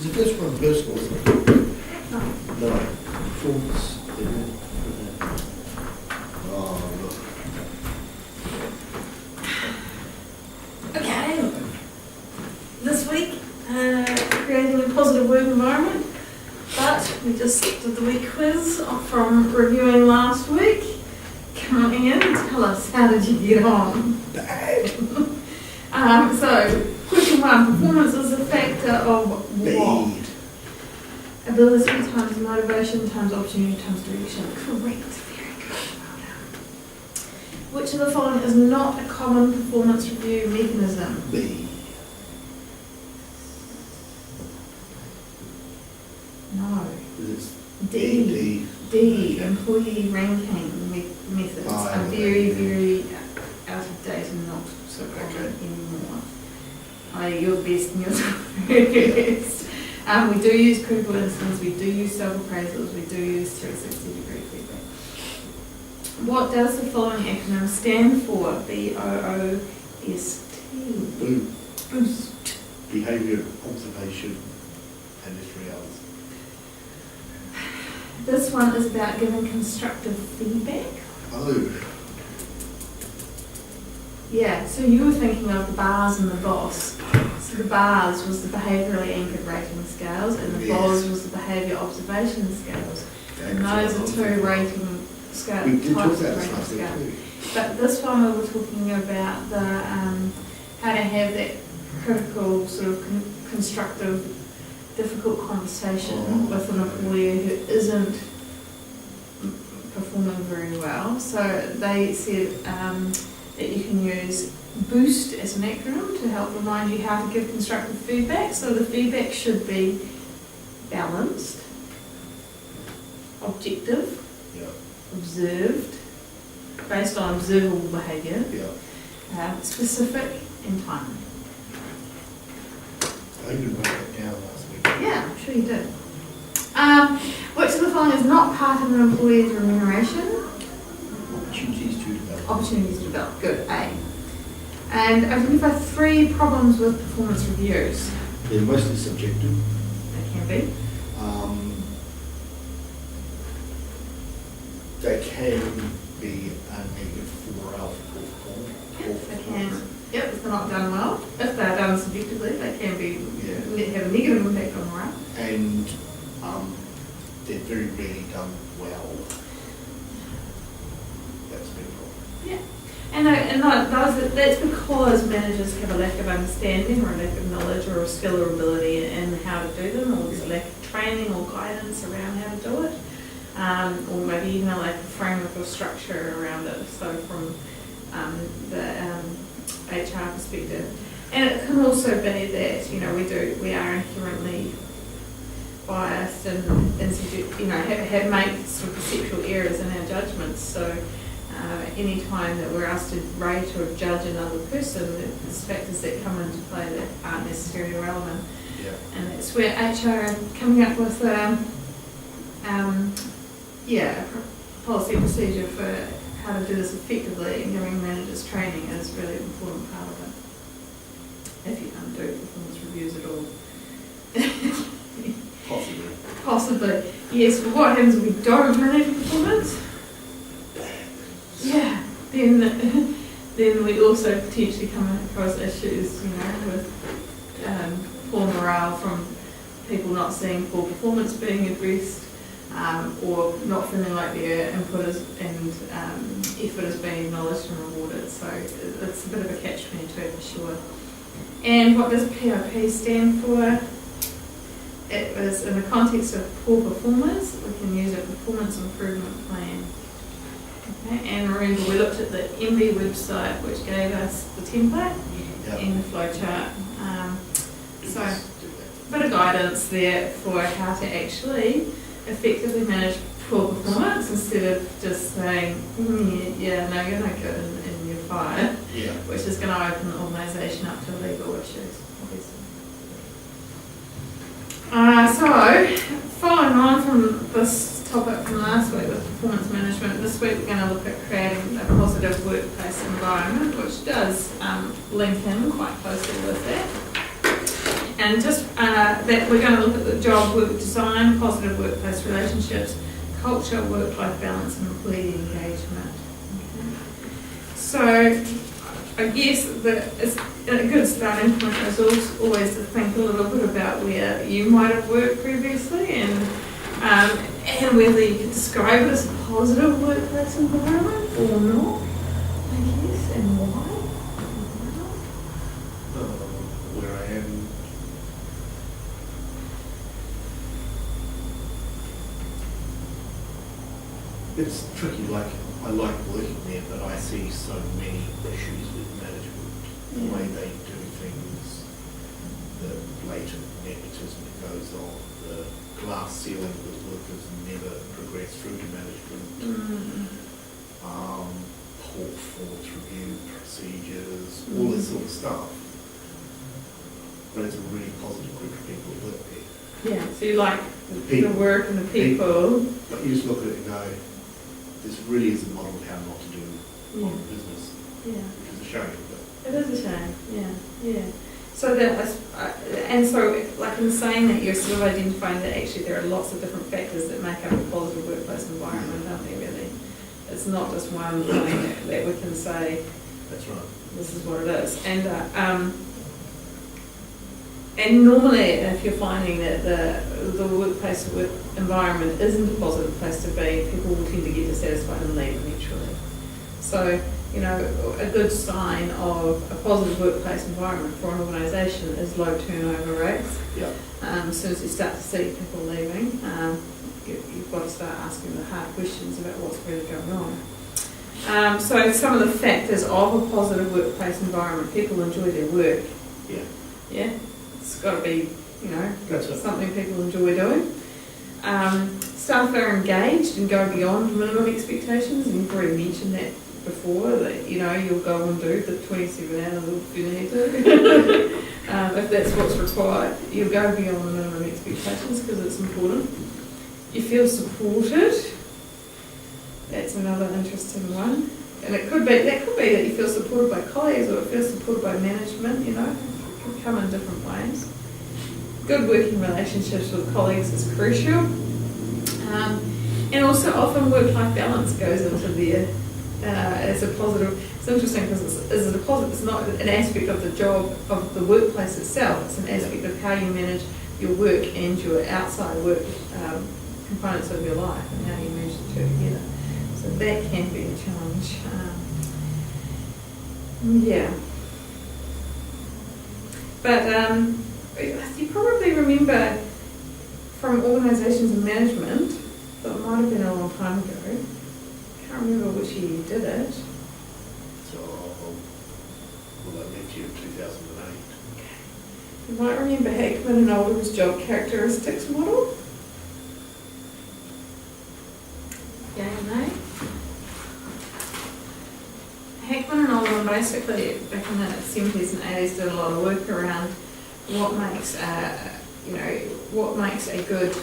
Is the first one personal, isn't it? No. No. Performance. Isn't it? Oh, look. Okay. This week, creating a positive work environment, but we just did the week quiz from reviewing last week. Come in, tell us, how did you get on? Bad. So, question one, performance is a factor of what? Bad. Ability times motivation times opportunity times direction. Correct. Very good. Well done. Which of the following is not a common performance review mechanism? B. No. Is D. D. D. Okay. Employee ranking methods Oh, are very, very out of date and not so common Okay. anymore. Your best and your worst. We do use critical instance, we do use self-appraisals, we do use 360-degree feedback. What does the following acronym stand for? B-O-O-S-T. Boost. Behaviour, observation, and its reality. This one is about giving constructive feedback. Oh. Yeah, so you were thinking of the bars and the BOSS. So the bars was the behaviourally anchored rating scales, and the Yes. BOSS was the behaviour observation scales. And those are two rating scales. We did talk types about of this rating last week scales. too. But this one we were talking about the how to have that critical sort of constructive, difficult conversation with an employee who isn't performing very well. So they said that you can use BOOST as an acronym to help remind you how to give constructive feedback. So the feedback should be balanced, objective, Yeah. observed, based on observable behaviour, Yeah. specific and timely. I even wrote that down last week. Yeah, I'm sure you did. Which of the following is not part of an employee's remuneration? Opportunities to develop. Opportunities to develop. Good, A. And identify 3 problems with performance reviews. They're mostly subjective. They can be. They can be a negative for morale for poor performance. They can. Yep, if they're not done well. If they're done subjectively, they can be Yeah. have a negative impact on morale. And they're very rarely done well. That's a big problem. Yeah. That's because managers have a lack of understanding or a lack of knowledge or a skill or ability in how to do them, or there's a lack of training or guidance around how to do it, or maybe even a lack of framework or structure around it. So from the HR perspective, and it can also be that we are inherently biased and have made sort of perceptual errors in our judgments. So any time that we're asked to rate or judge another person, there's factors that come into play that aren't necessarily relevant. Yeah. And that's where HR are coming up with a policy and procedure for how to do this effectively, and giving managers training is really an important part of it. If you can't do performance reviews at all. Possibly. Possibly. Yes, but what happens if we don't manage performance? Yeah, then we also potentially come across issues, with poor morale from people not seeing poor performance being addressed, or not feeling like their input and effort is being acknowledged and rewarded. So it's a bit of a catch-22 for sure. And what does PIP stand for? It was in the context of poor performance, we can use a performance improvement plan. Okay, and remember we looked at the MB website, which gave us the template and the flowchart. So a bit of guidance there for how to actually effectively manage poor performance instead of just saying, no, you're no good and you're fired, which is going to open the organisation up to legal issues, obviously. So, following on from this topic from last week with performance management, this week we're going to look at creating a positive workplace environment, which does link in quite closely with that. And just that we're going to look at the job work design, positive workplace relationships, culture, work-life balance, and employee engagement. Okay. So I guess that it's a good starting point is always to think a little bit about where you might have worked previously and whether you can describe it as a positive workplace environment or not, I guess, and why. Where I am. It's tricky, like, I like working there, but I see so many issues with management, the way they do things, the blatant nepotism that goes on, the glass ceiling that workers never progress through to management, poor performance review procedures, all this sort of stuff. But it's a really positive group of people that work there. Yeah, so you like the work and the people. But you just look at it and go, this really is a model of how not to do modern business. Yeah. Which is a shame. But It is a shame, yeah. So that, and so like in saying that, you're sort of identifying that actually there are lots of different factors that make up a positive workplace environment, aren't there really? It's not just one thing that we can say, that's right. This is what it is. And normally, if you're finding that the workplace environment isn't a positive place to be, people will tend to get dissatisfied and leave eventually. So, you know, a good sign of a positive workplace environment for an organisation is low turnover rates. Yeah. As soon as you start to see people leaving, you've got to start asking the hard questions about what's really going on. So some of the factors of a positive workplace environment: people enjoy their work. Yeah. Yeah. It's got to be, you know, That's something people enjoy doing. Staff are engaged and go beyond minimum expectations, and you've already mentioned that before, that, you know, you'll go and do the 27 hours if you need to. If that's what's required, you'll go beyond the minimum expectations because it's important. You feel supported. That's another interesting one. And that could be that you feel supported by colleagues, or it feels supported by management, you know. Could come in different ways. Good working relationships with colleagues is crucial, and also often work-life balance goes into there as a positive. It's interesting because it's a positive. It's not an aspect of the job of the workplace itself. It's an aspect of how you manage your work and your outside work components of your life and how you manage the two together. So that can be a challenge. Yeah. But you probably remember from organisations and management, that might have been a long time ago, I can't remember which year you did it. So, well, I left you in 2008. You might remember Heckman and Oldham's job characteristics model. Yeah, and nay? Heckman and Oldham basically back in the 70s and 80s did a lot of work around what makes what makes a good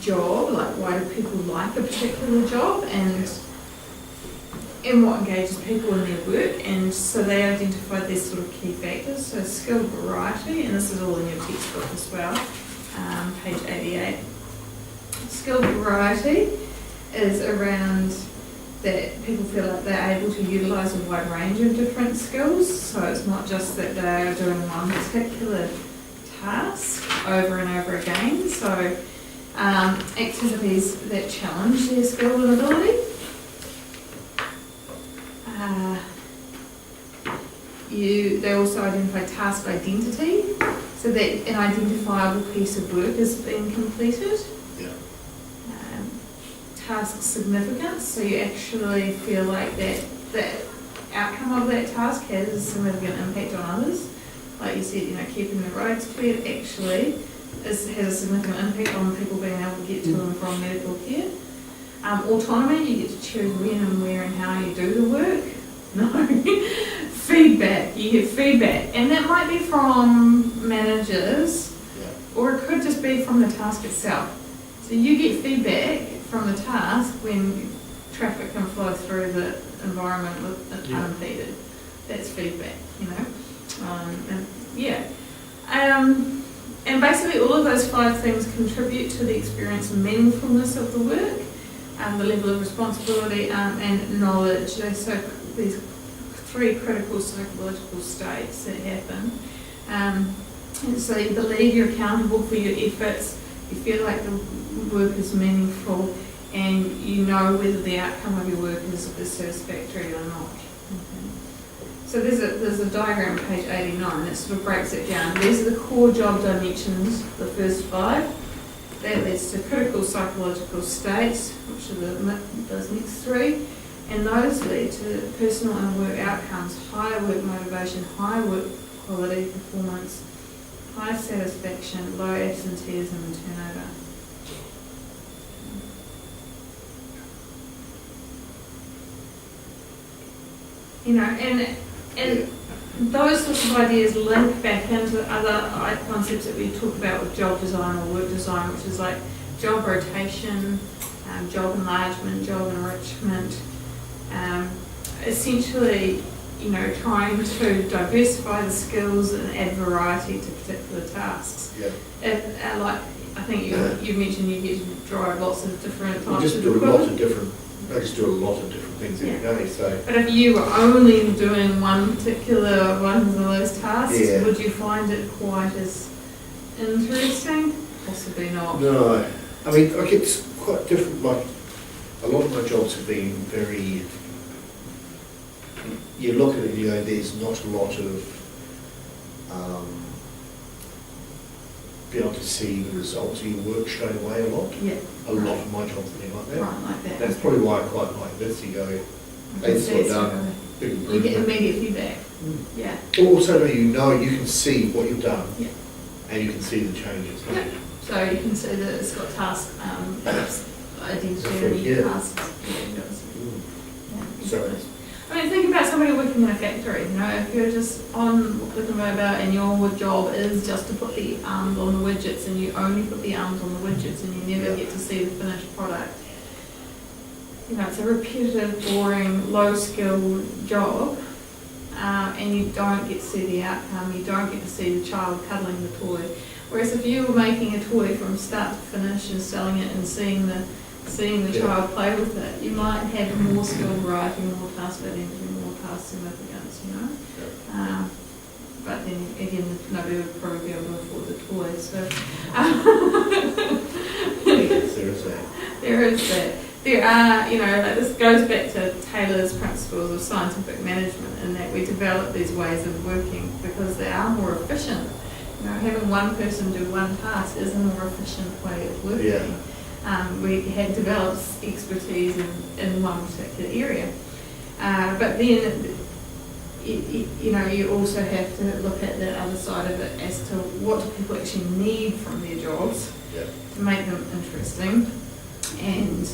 job, like why do people like a particular job, and what engages people in their work. And so they identified these sort of key factors. So skill variety, and this is all in your textbook as well, page 88. Skill variety is around that people feel like they're able to utilise a wide range of different skills. So it's not just that they're doing one particular task over and over again. So activities that challenge their skill and ability. They also identify task identity, so that an identifiable piece of work is being completed. Yeah. Task significance, so you actually feel like that outcome of that task has a significant impact on others. Like you said, you know, keeping the roads clear actually has a significant impact on people being able to get to and from medical care. Autonomy, you get to choose when and where and how you do the work. No. Feedback, you get feedback, and that might be from managers, or it could just be from the task itself. So you get feedback from the task when traffic can flow through the environment unimpeded. That's feedback, you know. And basically all of those 5 things contribute to the experience and meaningfulness of the work, the level of responsibility and knowledge. So these 3 critical psychological states that happen. And so you believe you're accountable for your efforts, you feel like the work is meaningful, and you know whether the outcome of your work is satisfactory or not. Okay. So there's a diagram on page 89 that sort of breaks it down. These are the core job dimensions, the first 5. That leads to critical psychological states, which are those next 3. And those lead to personal and work outcomes, higher work motivation, high work quality performance, high satisfaction, low absenteeism and turnover. You know, and those sorts of ideas link back into other concepts that we talk about with job design or work design, which is like job rotation, job enlargement, job enrichment. Essentially, you know, trying to diversify the skills and add variety to particular tasks. Yeah. Like I think you mentioned you get to drive lots of different types just of do equipment. I just do a lot of different things every day. So. But if you were only doing one particular one of those tasks, would you find it quite as interesting? Possibly not. No, I mean, like it's quite different. Like a lot of my jobs have been very. You look at it, you know, there's not a lot of be able to see the results of your work straight away a lot. Yeah. A lot of my jobs have been like that. Right, like that. That's probably why I quite like this. You go, that's what done. Big You improvement. get immediate feedback. Yeah. But also, you know, you can see what you've done. Yeah. And you can see the changes. Yeah. So you can see that it's got task identity Yeah. tasks. Yeah, it does. Yeah, Sorry. exactly. I mean, think about somebody working in a factory, you know, if you're just on the conveyor belt and your job is just to put the arms on the widgets and you only put the arms on the widgets and you never get to see the finished product. You know, it's a repetitive, boring, low-skill job and you don't get to see the outcome, you don't get to see the child cuddling the toy. Whereas if you were making a toy from start to finish and selling it and seeing the child play with it, you might have more skill variety, more task identity, more task significance, you know. But then again, nobody would probably be able to afford the toy, so. Yes, there is that. There is that. There are, you know, like this goes back to Taylor's principles of scientific management, in that we develop these ways of working because they are more efficient. You know, having one person do one task is a more efficient way of working. Yeah. We had developed expertise in one particular area. But then, you know, you also have to look at the other side of it as to what do people actually need from their jobs to make them interesting. And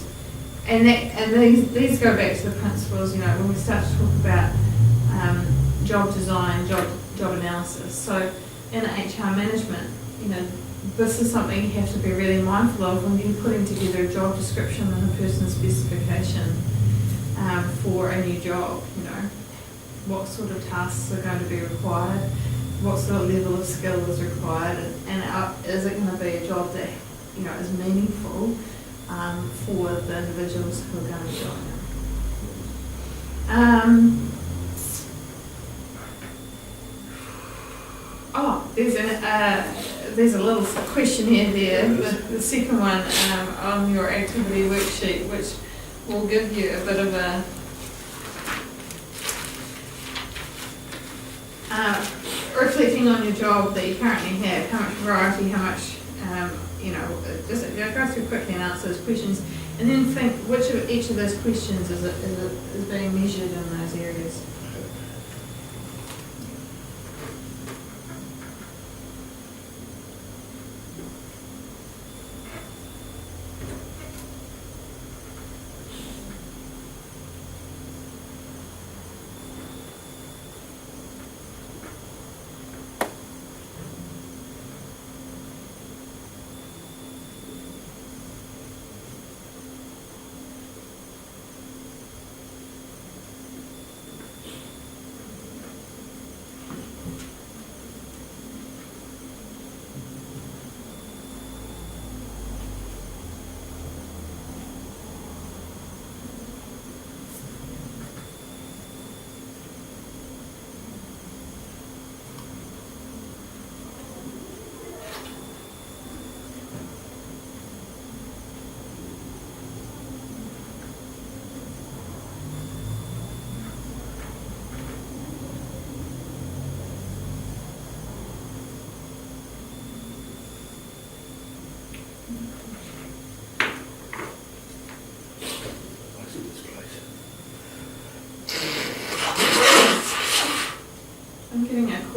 these go back to the principles, you know, when we start to talk about job design, job analysis. So in HR management, you know, this is something you have to be really mindful of when you're putting together a job description and a person's specification for a new job. You know, what sort of tasks are going to be required, what sort of level of skill is required, and is it going to be a job that, you know, is meaningful for the individuals who are going to join it. There's a little questionnaire there, the second one on your activity worksheet, which will give you a bit of a reflecting on your job that you currently have, how much variety, how much, you know, just go through quickly and answer those questions, and then think which of each of those questions is being measured in those areas.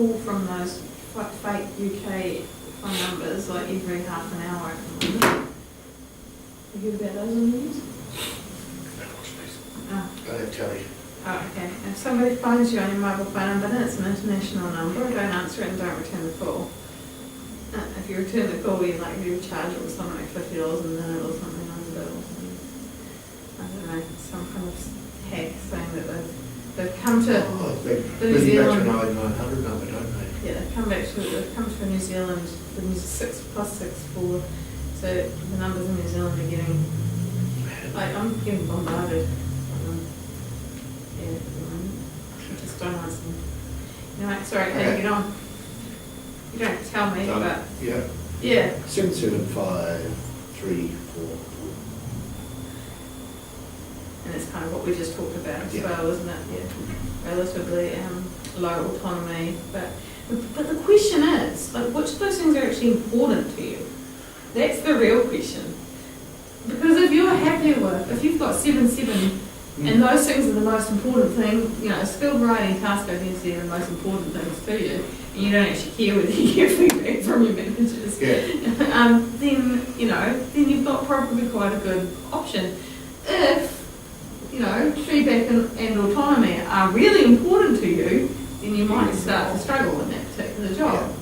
call from those fake UK phone numbers like every half an hour at the moment. Have you heard about those on the news? Oh. I don't tell you. Oh, okay. If somebody phones you on your mobile phone number, then it's an international number, don't answer it and don't return the call. If you return the call, you charge it with something like $50 a minute or something on the bill. I don't know, some kind of hack saying that they've come to They the New bring you back Zealand. to 900 number, don't they? Yeah, they've come to New Zealand, the New 6+6 so the numbers in New Zealand are getting, I'm getting bombarded. Yeah, just don't answer them. Anyway, sorry, how do you get on? You don't tell me, but Yeah. yeah. 775344. And it's kind of what we just talked about as Yeah. well, isn't it? Yeah, relatively low autonomy. But the question is, like, which of those things are actually important to you? That's the real question. Because if you're happy if you've got 7, and those things are the most important thing, skilled writing, task identity are the most important things to you, and you don't actually care whether you get feedback from your managers, then you've got probably quite a good option. If feedback and autonomy are really important to you, then you might start to struggle in that particular job. Yeah.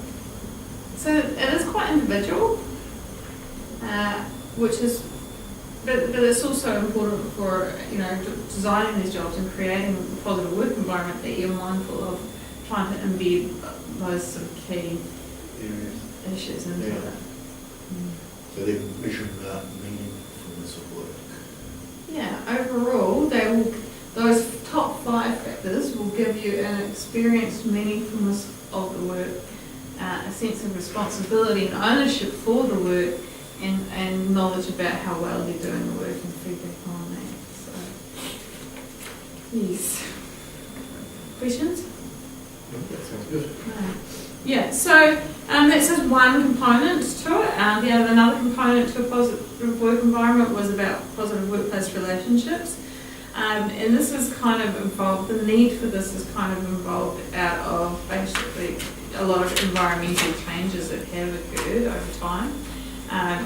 So it is quite individual, but it's also important for designing these jobs and creating a positive work environment that you're mindful of trying to embed those sort of key issues into it. So they're measuring the meaningfulness of work. Yeah, overall, those top 5 factors will give you an experienced meaningfulness of the work, a sense of responsibility and ownership for the work, and knowledge about how well you're doing the work and feedback on that. So, yes. Questions? That sounds good. Yeah, so that's just one component to it. Another component to a positive work environment was about positive workplace relationships. And this is kind of involved, the need for this is kind of involved out of basically a lot of environmental changes that have occurred over time. A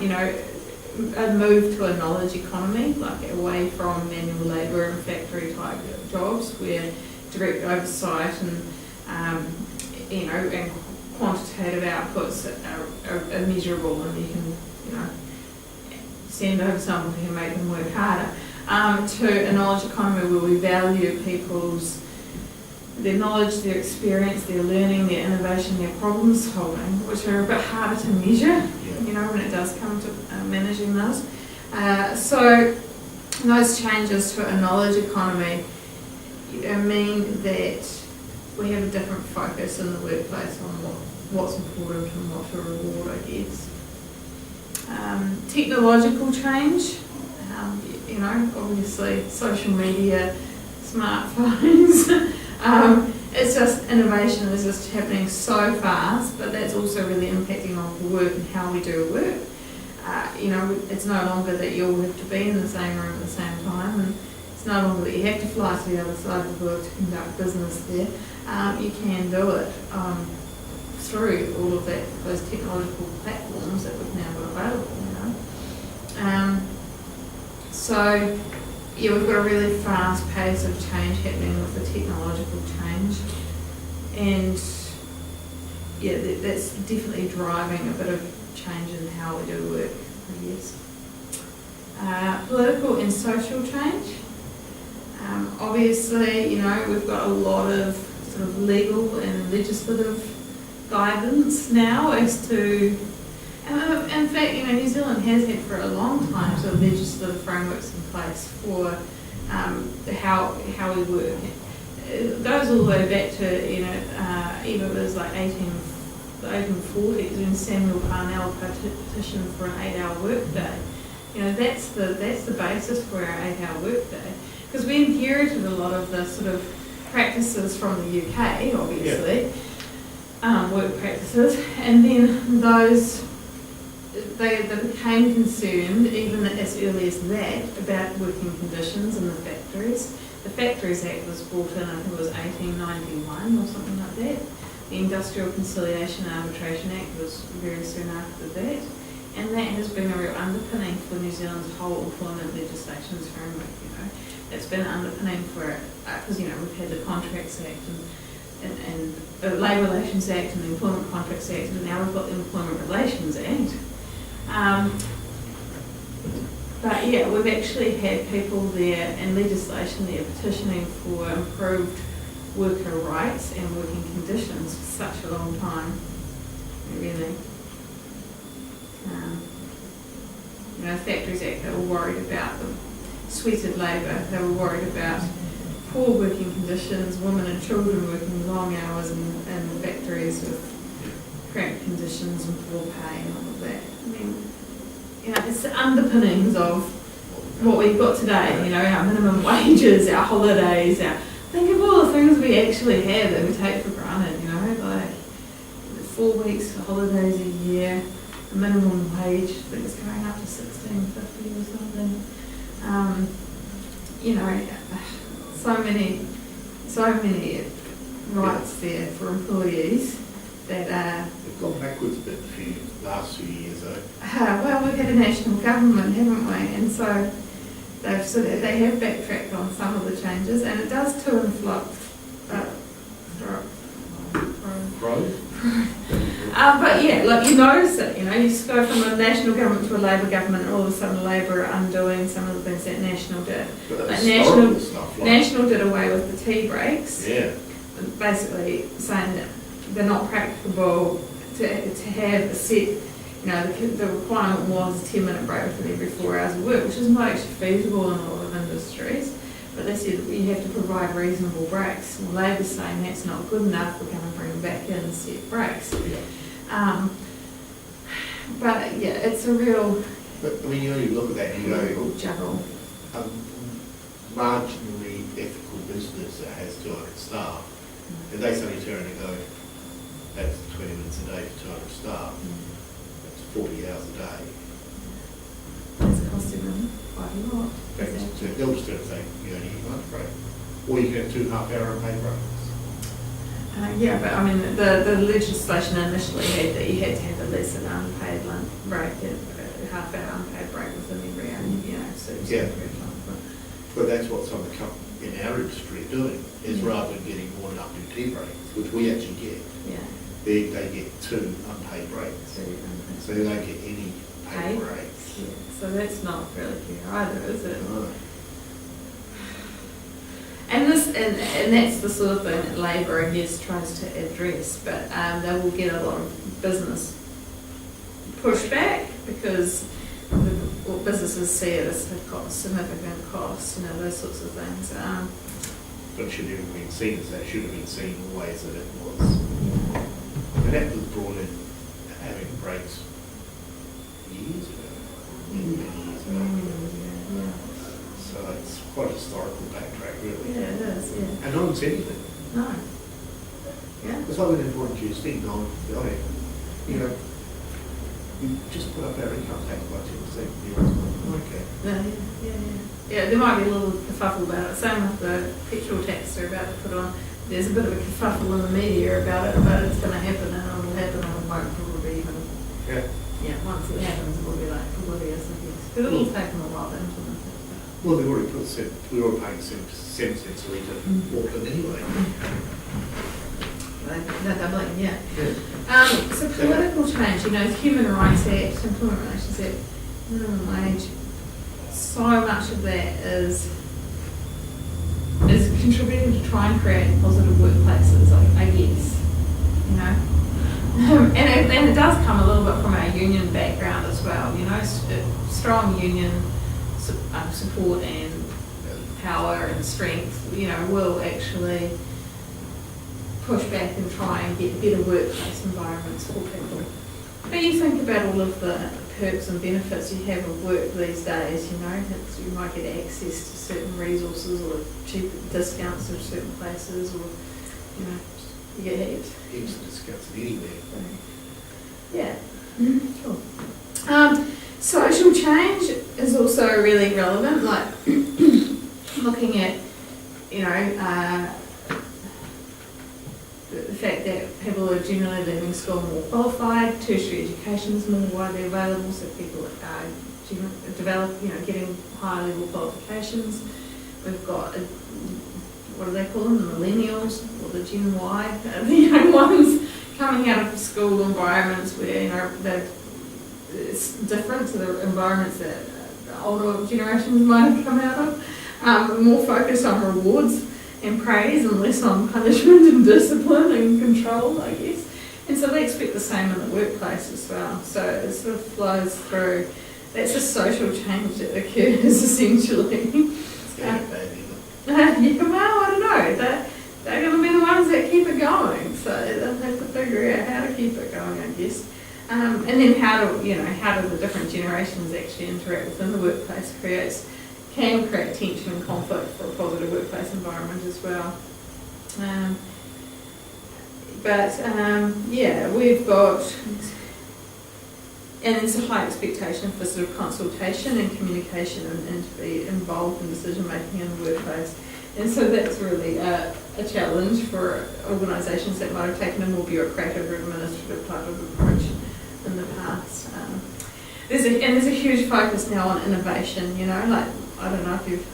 move to a knowledge economy, like away from manual labour and factory type jobs where direct oversight and quantitative outputs are measurable, and you can send over somebody and make them work harder. To a knowledge economy where we value their knowledge, their experience, their learning, their innovation, their problem solving, which are a bit harder to measure, when it does come to managing those. So those changes to a knowledge economy mean that we have a different focus in the workplace on what's important and what to reward, I guess. Technological change, obviously social media, smartphones, it's just innovation is just happening so fast, but that's also really impacting on the work and how we do work. It's no longer that you all have to be in the same room at the same time, and it's no longer that you have to fly to the other side of the world to conduct business there. You can do it through all of those technological platforms that we've now got available. We've got a really fast pace of change happening with the technological change, and that's definitely driving a bit of change in how we do work, I guess. Political and social change. Obviously, we've got a lot of sort of legal and legislative guidance now as to, in fact, New Zealand has had for a long time sort of legislative frameworks in place for how we work. It goes all the way back to either it was like the 1840s when Samuel Parnell petitioned for an 8-hour workday. That's the basis for our 8-hour workday, because we inherited a lot of the sort of practices from the UK, obviously, work practices, and then they became concerned, even as early as that, about working conditions in the factories. The Factories Act was brought in, I think it was 1891 or something like that. The Industrial Conciliation and Arbitration Act was very soon after that, and that has been a real underpinning for New Zealand's whole employment legislations framework, you know. It's been an underpinning for it, because, you know, we've had the Contracts Act and the Labour Relations Act and the Employment Contracts Act, and now we've got the Employment Relations Act. But yeah, we've actually had people there and legislation there petitioning for improved worker rights and working conditions for such a long time, really. You know, Factories Act, they were worried about the sweated labour, they were worried about poor working conditions, women and children working long hours in factories with cramped conditions and poor pay and all of that. I mean, you know, it's the underpinnings of what we've got today, you know, our minimum wages, our holidays, think of all the things we actually have that we take for granted, you know, like 4 weeks of holidays a year, a minimum wage, I think it's going up to $16.50 or something. You know, so many rights there for employees that We've gone backwards a bit the last few years though. well, we've had a national government, haven't we? And so they have backtracked on some of the changes, and it does to and fro. But yeah, like you notice it, you know, you just go from a national government to a Labour government, and all of a sudden Labour are undoing some of the things that National did. Like National did away with the tea breaks. Yeah. Basically saying that they're not practicable to have a set, you know, the requirement was a 10-minute break within every 4 hours of work, which is not actually feasible in a lot of industries. But they said you have to provide reasonable breaks. Well, Labour's saying that's not good enough, we're going to bring them back in and set breaks. Yeah. But yeah, it's a real... But I mean, you know, you look at that and you go... juggle. Marginally ethical business that has 200 staff, and they suddenly turn and go, that's 20 minutes a day for 200 staff. That's 40 hours a day. It's costing them quite a lot. They'll just turn and say, you only get lunch break. Or you can have 2 half-hour unpaid breaks. Yeah, but I mean, the legislation initially had that you had to have at least an unpaid lunch break, a half-hour unpaid break within every hour, you know, so yeah. But that's what some of the companies in our industry are doing, is rather than getting more than up to tea breaks, which we actually get, they get 2 unpaid breaks. So they don't get any paid breaks. Yeah. So that's not really fair either, is it? No. And that's the sort of thing that Labour, I guess, tries to address, but they will get a lot of business pushback because businesses see it as significant costs, you know, those sorts of things. But it should have been seen as that, should have been seen the ways that it was. And that was brought in having breaks years ago, many years ago. So it's quite a historical backtrack, really. Yeah, it is, yeah. And no one said anything. No. Yeah. It's like we didn't want Tuesday, you know, you just put up our income tax by 10%. Okay. Yeah, there might be a little kerfuffle about it. Same with the petrol tax they're about to put on. There's a bit of a kerfuffle in the media about it, but it's going to happen and it will happen and it won't probably even. Yeah, once it happens, it will be like oblivious, I guess. But it'll take them a while to implement it. Well, they've already we were paying 7 cents a litre Auckland anyway. They're doubling, yeah. So political change, you know, Human Rights Act, Employment Relations Act, minimum wage, so much of that is contributing to try and create positive workplaces, I guess, you know. And it does come a little bit from our union background as well, you know, strong union support and power and strength, you know, will actually push back and try and get better workplace environments for people. But you think about all of the perks and benefits you have of work these days, you know, you might get access to certain resources or cheaper discounts at certain places, or, you know, you get heaps of discounts anywhere. Yeah. Cool. Social change is also really relevant, like looking at, you know, the fact that people are generally leaving school more qualified, tertiary education is more widely available, so people are getting higher level qualifications. We've got, what do they call them, the millennials, or the Gen Y, the young ones coming out of school environments where, it's different to the environments that the older generations might have come out of. More focused on rewards and praise and less on punishment and discipline and control, I guess. And so they expect the same in the workplace as well. So it sort of flows through. That's a social change that occurs essentially. It's going to be bad, isn't it? Yeah, well, I don't know. They're going to be the ones that keep it going. So they'll have to figure out how to keep it going, I guess. And then how do the different generations actually interact within the workplace can create tension and conflict for a positive workplace environment as well. We've got, and there's a high expectation for sort of consultation and communication and to be involved in decision making in the workplace. And so that's really a challenge for organisations that might have taken a more bureaucratic or administrative type of approach in the past. There's a huge focus now on innovation, like, I don't know if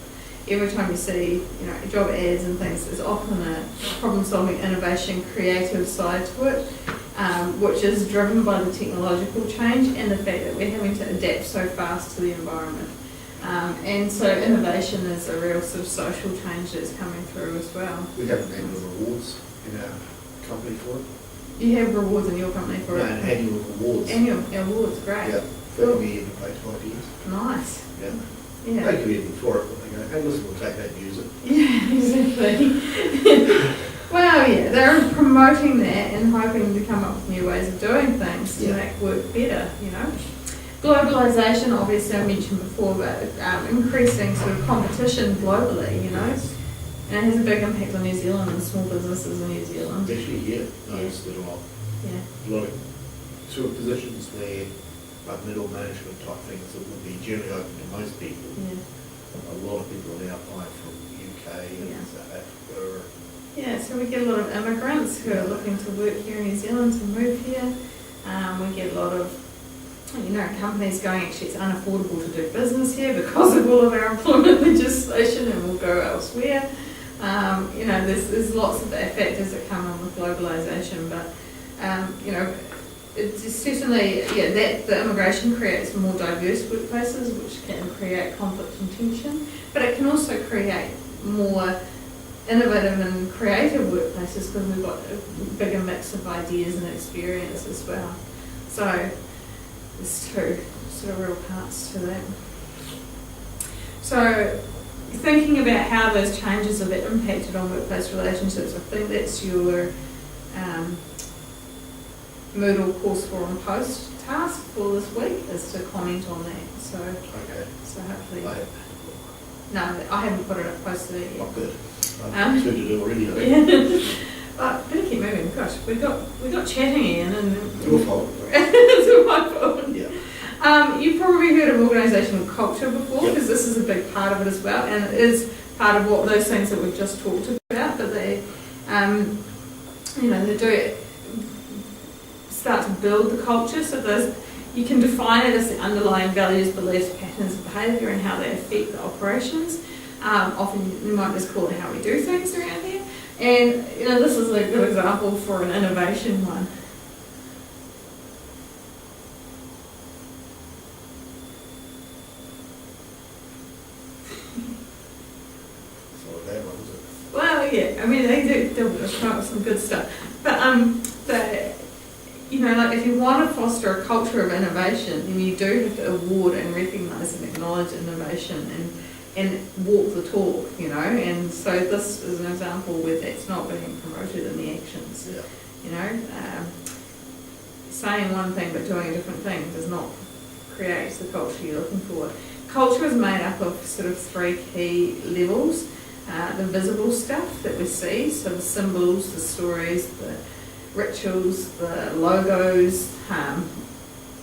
every time you see, job ads and things, there's often a problem-solving, innovation, creative side to it, which is driven by the technological change and the fact that we're having to adapt so fast to the environment. And so innovation is a real sort of social change that's coming through as well. We have annual rewards in our company for it. You have rewards in your company for it? No, annual rewards. Annual awards, great. Yeah, 30 years in place, 5 years. Nice. Yeah. Yeah. They give you anything for it, but they go, hey, listen, we'll take that and use it. Yeah, exactly. Well, yeah, they're promoting that and hoping to come up with new ways of doing things to make work better, Globalisation, obviously I mentioned before, but increasing sort of competition globally, and it has a big impact on New Zealand and small businesses in New Zealand. Especially here, noticed it a lot. Yeah. A lot of sort of positions where, like middle management type things that would be generally open to most people. Yeah. A lot of people are now applying from UK and South Africa. Yeah, so we get a lot of immigrants who are looking to work here in New Zealand to move here. We get a lot of companies going, actually it's unaffordable to do business here because of all of our employment legislation and we'll go elsewhere. There's lots of factors that come on with globalisation, but it's certainly, that the immigration creates more diverse workplaces, which can create conflict and tension, but it can also create more innovative and creative workplaces because we've got a bigger mix of ideas and experience as well. So there's two sort of real parts to that. So thinking about how those changes have impacted on workplace relationships, I think that's your Moodle course for and post task for this week, is to comment on that. So hopefully. I haven't put it up, posted it yet. Oh, good. I've two to do already, I think. Yeah. But better keep moving. Gosh, we got chatting in, and Your fault. it's my fault. Yeah. You've probably heard of organisational culture before, because this is a big part of it as well, and it is part of what those things that we've just talked about. But they, they do start to build the culture. So you can define it as the underlying values, beliefs, patterns of behaviour, and how they affect the operations. Often you might just call it how we do things around here. And this is a good example for an innovation one. Well, yeah, I mean, they do come up with some good stuff. But, like if you want to foster a culture of innovation, then you do have to award and recognise and acknowledge innovation and walk the talk, And so this is an example where that's not being promoted in the actions. Yeah. Saying one thing but doing a different thing does not create the culture you're looking for. Culture is made up of sort of three key levels. The visible stuff that we see, so the symbols, the stories, the rituals, the logos,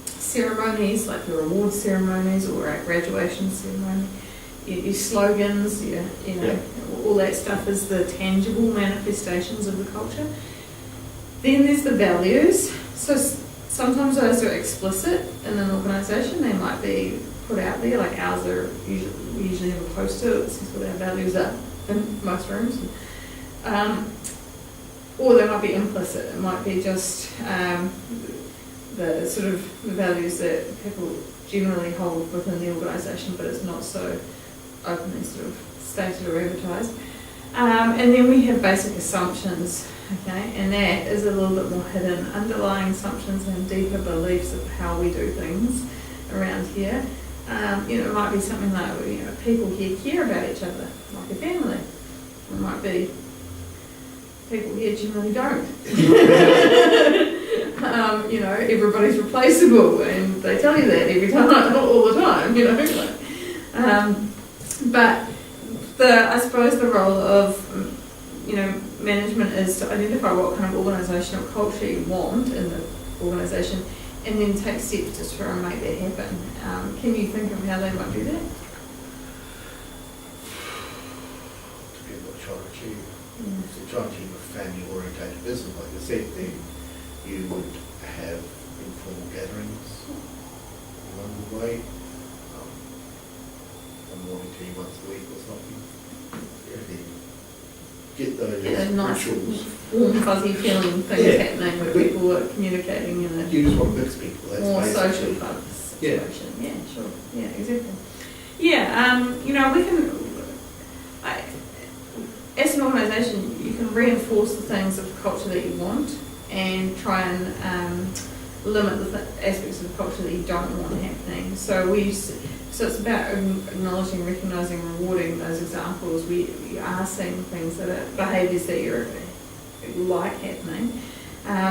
ceremonies like your award ceremonies or a graduation ceremony, your slogans, all that stuff is the tangible manifestations of the culture. Then there's the values. So sometimes those are explicit in an organisation. They might be put out there, like ours are usually, we usually have a poster that says what our values are in most rooms. Or they might be implicit. It might be just the sort of values that people generally hold within the organisation, but it's not so openly sort of stated or advertised. And then we have basic assumptions, okay, and that is a little bit more hidden, underlying assumptions and deeper beliefs of how we do things around here. It might be something like, people here care about each other, like a family. It might be people here generally don't. Everybody's replaceable, and they tell you that every time, not all the time, But I suppose the role of, management is to identify what kind of organisational culture you want in the organisation, and then take steps to try and make that happen. Can you think of how they might do that? Depends what you're trying to achieve. If you're trying to achieve a family-orientated business, like I said, then you would have informal gatherings in one way, a morning tea once a week or something. And then get those Nice, rituals. warm, fuzzy feeling things happening where people are communicating in a You just want to mix people. That's more basically- social type of situation. Yeah, sure. Yeah, exactly. Yeah, we can, as an organisation, you can reinforce the things of culture that you want and try and limit the aspects of the culture that you don't want happening. So it's about acknowledging, recognising, rewarding those examples. We are seeing things that are behaviours that you like happening.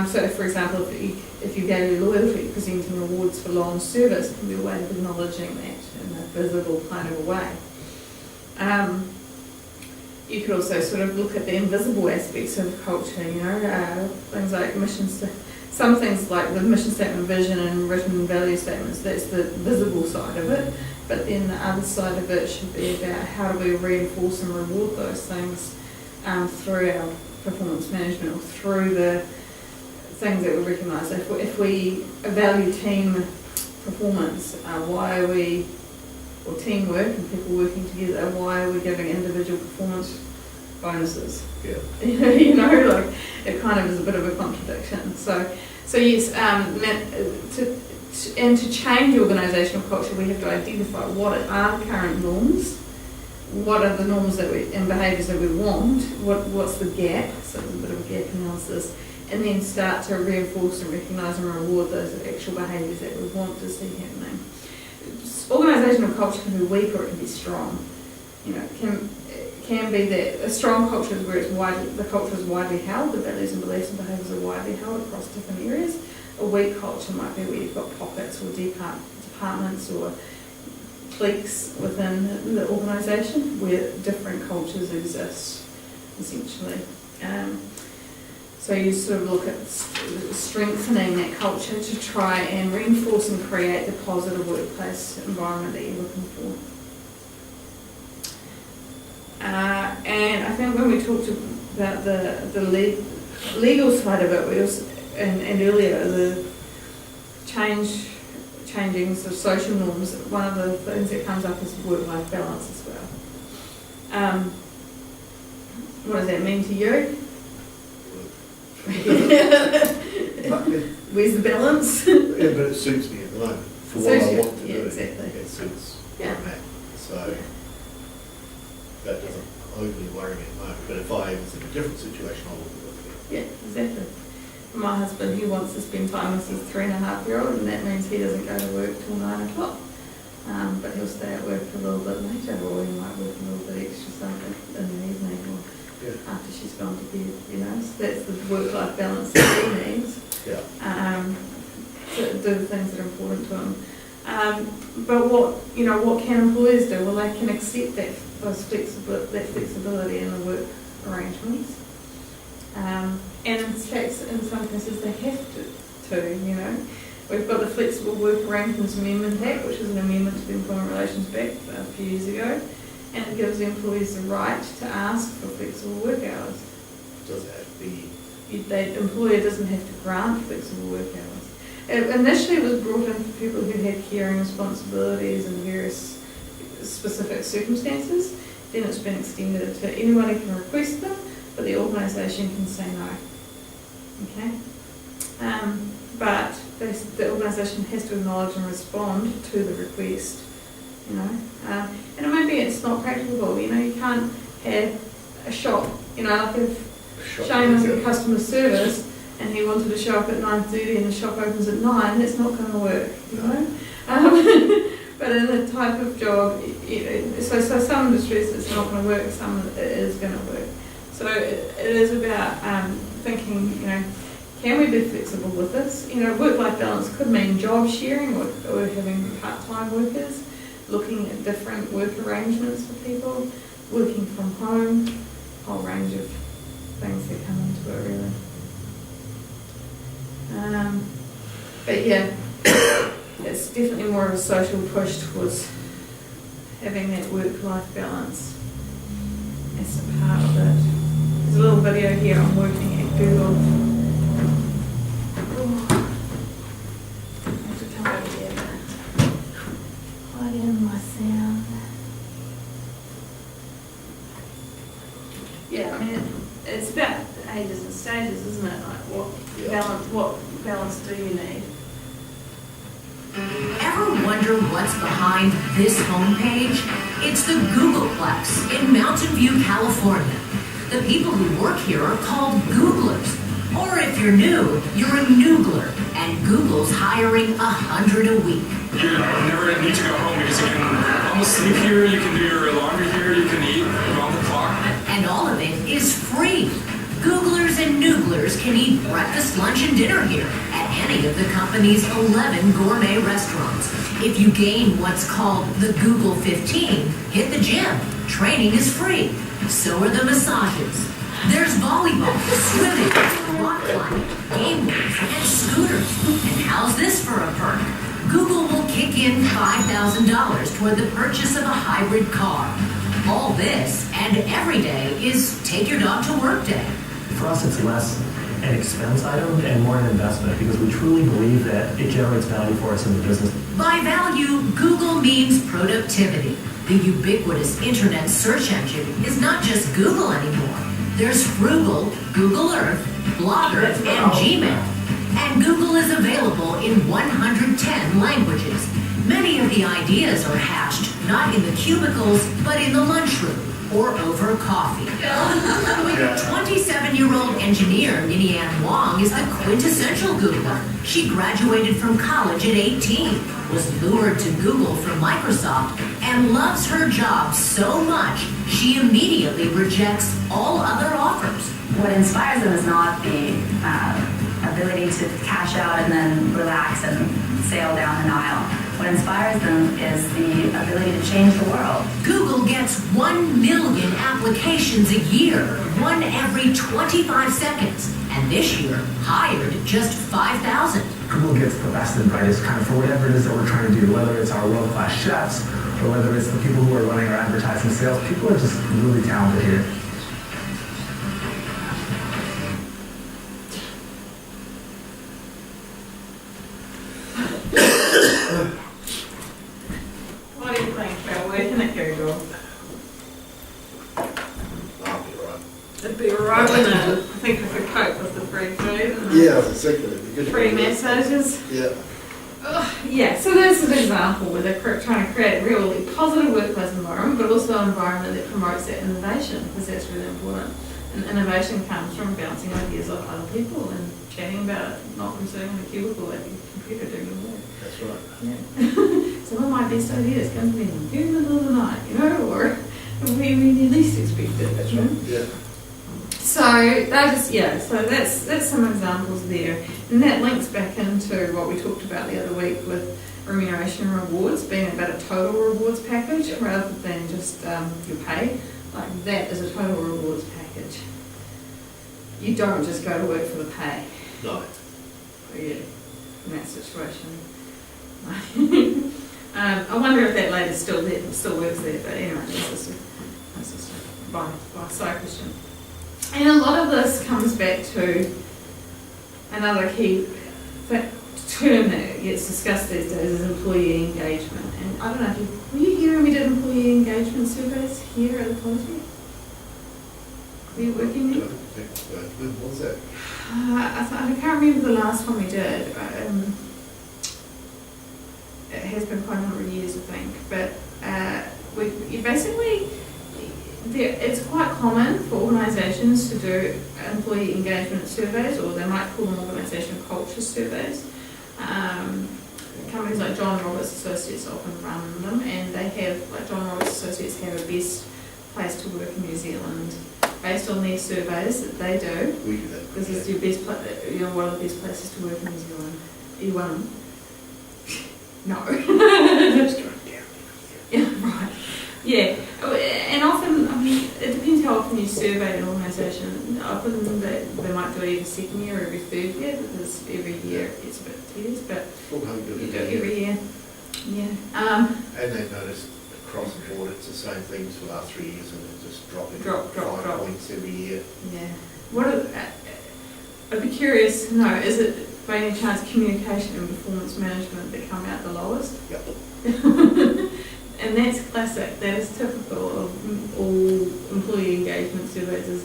So, for example, if you value loyalty, presenting rewards for long service can be a way of acknowledging that in a visible kind of a way. You could also sort of look at the invisible aspects of culture, things like some things like the mission statement, vision and written value statements, that's the visible side of it. But then the other side of it should be about how do we reinforce and reward those things through our performance management or through the things that we recognise. If we value team performance, or teamwork and people working together, why are we giving individual performance bonuses? Yeah. It kind of is a bit of a contradiction. So yes, to change organisational culture, we have to identify what are the current norms, what are the norms and behaviours that we want, what's the gap, so there's a bit of a gap analysis, and then start to reinforce and recognise and reward those actual behaviours that we want to see happening. Organisational culture can be weak or it can be strong. Can be that a strong culture is where the culture is widely held, the values and beliefs and behaviours are widely held across different areas. A weak culture might be where you've got pockets or departments or cliques within the organisation where different cultures exist, essentially. So you sort of look at strengthening that culture to try and reinforce and create the positive workplace environment that you're looking for. And I think when we talked about the legal side of it, we also, and earlier, the changing sort of social norms, one of the things that comes up is work-life balance as well. What does that mean to you? Where's the balance? Yeah, but it suits me at the moment for what I want to do. Exactly. It suits Yeah. where I'm at. So that doesn't overly worry me at the moment. But if I was in a different situation, I wouldn't look at it. Yeah, exactly. My husband, he wants to spend time with his 3.5-year-old, and that means he doesn't go to work till 9 o'clock. But he'll stay at work a little bit later, or he might work a little bit extra something in the evening or after she's gone to bed, So that's the work-life balance that he needs. Yeah. To do the things that are important to him. But what can employers do? Well, they can accept that flexibility in the work arrangements. And in fact, in some cases, they have to. We've got the Flexible Work Arrangements Amendment Act, which was an amendment to the Employment Relations Act a few years ago, and it gives employees the right to ask for flexible work hours. Does it have to be the employer doesn't have to grant flexible work hours. It initially was brought in for people who had caring responsibilities and various specific circumstances. Then it's been extended to anyone who can request them, but the organisation can say no. Okay? But the organisation has to acknowledge and respond to the request, you know. And it maybe it's not practicable, you know, you can't have a shop, you know, like if Shane was in customer service and he wanted to show up at 9:30 and the shop opens at 9, it's not going to work, you know. But in the type of job, so some industries it's not going to work, some it is going to work. So it is about thinking, you know, can we be flexible with this? You know, work-life balance could mean job sharing or having part-time workers, looking at different work arrangements for people, working from home, a whole range of things that come into it really. But yeah, it's definitely more of a social push towards having that work-life balance as a part of it. There's a little video here on working at Google. I have to come over here and plug in my sound. Yeah, I mean, it's about ages and stages, isn't it? Like what balance do you need? Ever wonder what's behind this homepage? It's the Googleplex in Mountain View, California. The people who work here are called Googlers. Or if you're new, you're a Noogler, and Google's hiring 100 a week. You never need to go home because you can almost sleep here, you can do your laundry here, you can eat around the clock. And all of it is free. Googlers and Nooglers can eat breakfast, lunch, and dinner here at any of the company's 11 gourmet restaurants. If you gain what's called the Google 15, hit the gym. Training is free. So are the massages. There's volleyball, swimming, rock climbing, game rooms, and scooters. And how's this for a perk? Google will kick in $5,000 toward the purchase of a hybrid car. All this and every day is take your dog to work day. For us, it's less an expense item and more an investment because we truly believe that it generates value for us in the business. By value, Google means productivity. The ubiquitous internet search engine is not just Google anymore. There's Frugal, Google Earth, Blogger, and Gmail. And Google is available in 110 languages. Many of the ideas are hatched not in the cubicles, but in the lunchroom or over coffee. 27-year-old engineer Nini Ann Wong is the quintessential Googler. She graduated from college at 18, was lured to Google from Microsoft, and loves her job so much she immediately rejects all other offers. What inspires them is not the ability to cash out and then relax and sail down the Nile. What inspires them is the ability to change the world. Google gets 1 million applications a year, one every 25 seconds. And this year, hired just 5,000. Google gets the best and brightest kind of for whatever it is that we're trying to do, whether it's our world-class chefs or whether it's the people who are running our advertising sales. People are just really talented here. What do you think about working at Google? I'll be right. It'd be right, wouldn't it? I think we could cope with the free food and the Yeah, I was thinking it'd be good. free massages. Yeah. Yeah, so there's an example where they're trying to create a really positive workplace environment, but also an environment that promotes that innovation, because that's really important. And innovation comes from bouncing ideas off other people and chatting about it, not from sitting in a cubicle at the computer doing the work. That's right. Yeah. Some of my best ideas come to me in the middle of the night, you know, or when you least expect it. That's you know? right. Yeah. So so that's some examples there, and that links back into what we talked about the other week with remuneration and rewards being about a total rewards package rather than just your pay. Like that is a total rewards package. You don't just go to work for the pay. No. Yeah, in that situation. I wonder if that lady still works there, but anyway, that's just a by side question. And a lot of this comes back to another key term that gets discussed these days is employee engagement. And I don't know if you, were you here when we did employee engagement surveys here at the Quality? Were you working there? When was that? I can't remember the last one we did. It has been quite a number of years, I think. But you basically, it's quite common for organisations to do employee engagement surveys, or they might call them organisation culture surveys. Companies like John Roberts Associates often run them, and they have, like John Roberts Associates have a best place to work in New Zealand based on their surveys that they do. We do that. This is your best, one of the best places to work in New Zealand. You won them? No. Just going down. Yeah, right. Yeah, and often, I mean, it depends how often you survey an organisation. Often they might do it every second year or every third year, because every year it's a bit tedious, but you do it every year. Yeah. And they've noticed across the board it's the same things for the last 3 years, and it's just dropping Drop. 5 points every year. Yeah. I'd be curious to know, is it by any chance communication and performance management that come out the lowest? Yep. And that's classic. That is typical of all employee engagement surveys. Is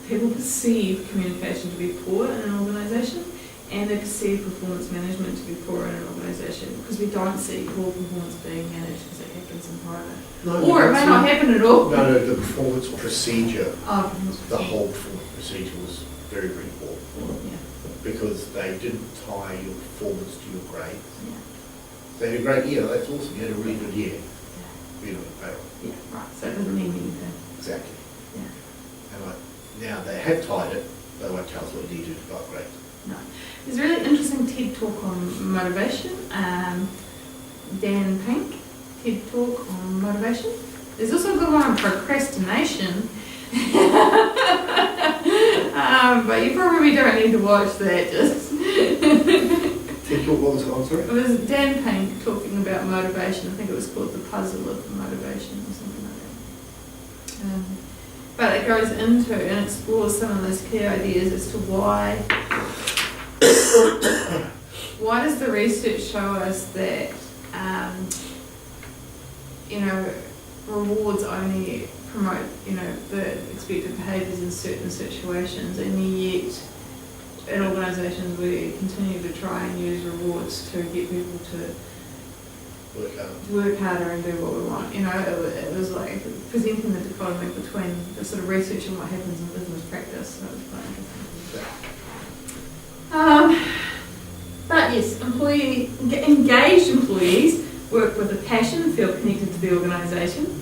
people perceive communication to be poor in an organisation, and they perceive performance management to be poor in an organisation, because we don't see poor performance being managed because it happens in private. Or it may not happen at all. No, the performance procedure, Performance the procedure. whole performance procedure was very, very poor. Yeah. Because they didn't tie your performance to your grades. Yeah. They had a great year, that's awesome, you had a really good year. You know, payroll. Yeah, right. So it doesn't mean anything. Exactly. Yeah. And now they have tied it, they won't tell us what you do to upgrade. No. There's a really interesting TED talk on motivation. Dan Pink, TED talk on motivation. There's also a good one on procrastination. But you probably don't need to watch that. Just What was it on, sorry? it was Dan Pink talking about motivation. I think it was called The Puzzle of Motivation or something like that. But it goes into and explores some of those key ideas as to why does the research show us that rewards only promote the expected behaviours in certain situations, and yet in organisations we continue to try and use rewards to get people to work harder and do what we want. It was like presenting the dichotomy between the sort of research and what happens in business practice. So it was quite interesting. But yes, engaged employees work with a passion, feel connected to the organisation.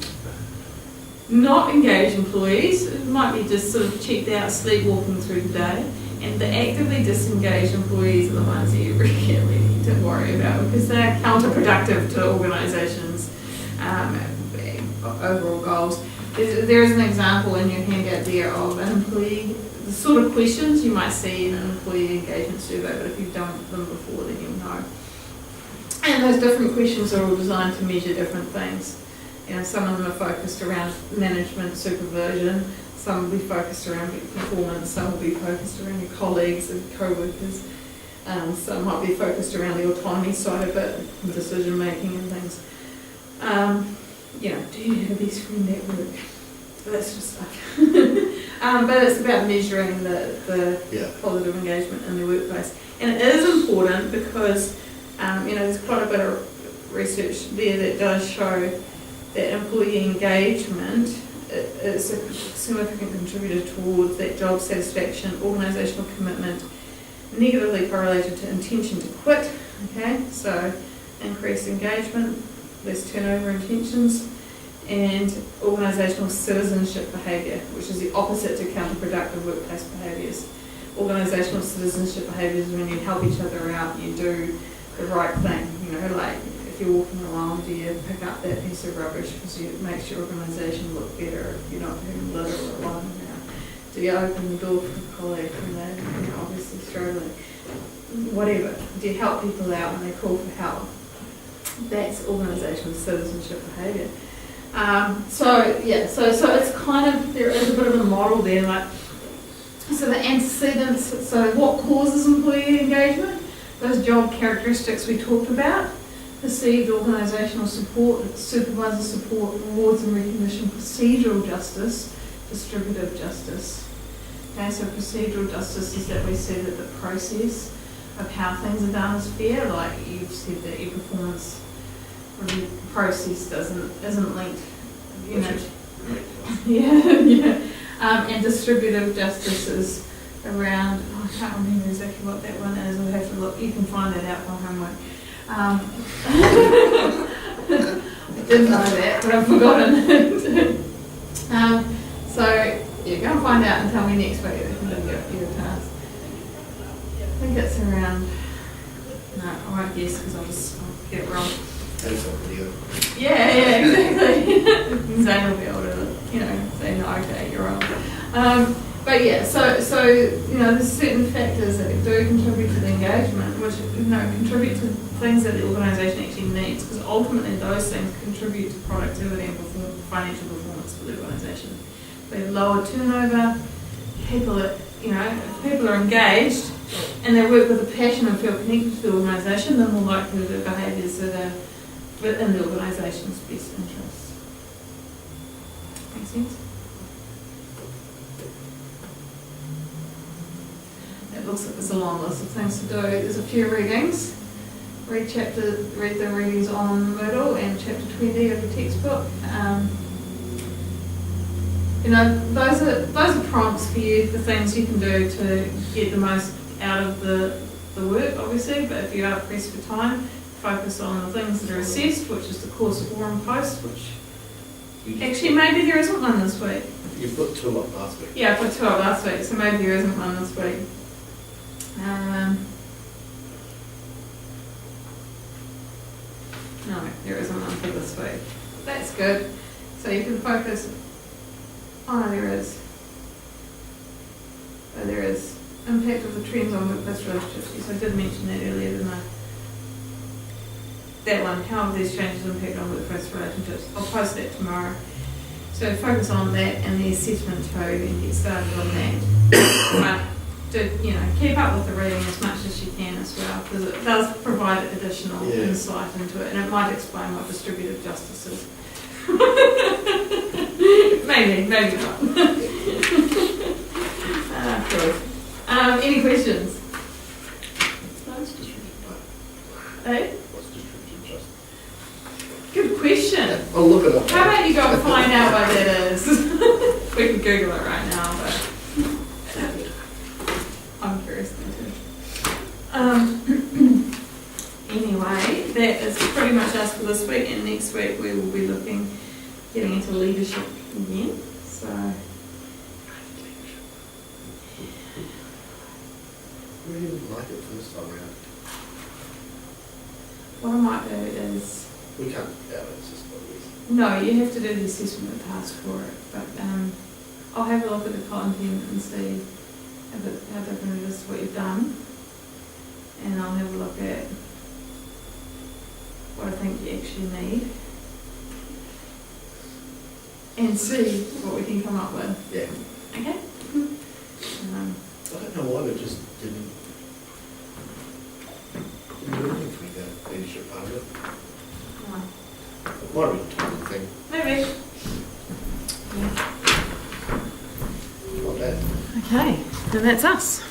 Not engaged employees might be just sort of checked out, sleepwalking through the day. And the actively disengaged employees are the ones that you really need to worry about, because they're counterproductive to organisations' overall goals. There is an example in your handout there of an employee, the sort of questions you might see in an employee engagement survey, but if you've done them before, then you'll know. And those different questions are all designed to measure different things. Some of them are focused around management supervision, some will be focused around performance, some will be focused around your colleagues and co-workers, some might be focused around the autonomy side of it, decision making and things. Do you have a best friend at work? That sort of stuff. But it's about measuring the positive engagement in the workplace. And it is important because there's quite a bit of research there that does show that employee engagement is a significant contributor towards that job satisfaction, organisational commitment, negatively correlated to intention to quit. Okay, so increased engagement, less turnover intentions, and organisational citizenship behaviour, which is the opposite to counterproductive workplace behaviours. Organisational citizenship behaviours is when you help each other out, you do the right thing. Like if you're walking along, do you pick up that piece of rubbish because it makes your organisation look better if you're not doing litter or lying around? Do you open the door for a colleague when they're obviously struggling? Whatever. Do you help people out when they call for help? That's organisational citizenship behaviour. So it's kind of, there is a bit of a model there, like So the antecedents, so what causes employee engagement? Those job characteristics we talked about. Perceived organisational support, supervisor support, rewards and recognition, procedural justice, distributive justice. Okay, so procedural justice is that we see that the process of how things are done is fair, like you've said that your performance review process isn't linked, you know. Yeah. And distributive justice is around, I can't remember exactly what that one is, I'll have to look, you can find that out for homework. I didn't know that, but I've forgotten it. So, yeah, go and find out and tell me next week if you can get your task. I think it's around, no, I won't guess because I'll get it wrong. That's not video. Yeah, exactly. Zane will be able to, say, no, okay, you're wrong. But yeah, so there's certain factors that do contribute to the engagement, which contribute to things that the organisation actually needs, because ultimately those things contribute to productivity and financial performance for the organisation. They have lower turnover, people are engaged, and they work with a passion and feel connected to the organisation, they're more likely to do behaviours that are within the organisation's best interests. Make sense? It looks like there's a long list of things to do. There's a few readings. Read the readings on Moodle and chapter 20 of the textbook. Those are prompts for you, the things you can do to get the most out of the work, obviously, but if you are pressed for time, focus on the things that are assessed, which is the course forum post, which actually maybe there isn't one this week. You put 2 up last week. Yeah, I put 2 up last week, so maybe there isn't one this week. No, there isn't one for this week. That's good. So you can focus. Oh, there is. Oh, there is. Impact of the trends on workplace relationships. Yes, I did mention that earlier, didn't I? That one, how have these changes impact on workplace relationships? I'll post that tomorrow. So focus on that and the assessment too, and get started on that. Keep up with the reading as much as you can as well, because it does provide additional insight into it, and it might explain what distributive justice is. maybe not. Cool. Any questions? What's distributive? Hey? What's distributive justice? Good question. I'll look it up. How about you go and find out what that is? We can Google it right now, but I'm curious too. Anyway, that is pretty much us for this week, and next week we will be getting into leadership again. So We didn't like it first time around. what I might do is, We can't do that, it's just what it is. no, you have to do the assessment task for it, but I'll have a look at the content and see how different it is to what you've done, and I'll have a look at what I think you actually need, and see what we can come up with. Yeah. Okay? I don't know why we just didn't do anything for the leadership part of it. It might have been a timing thing. Maybe. Yeah. Not bad. Okay, then that's us.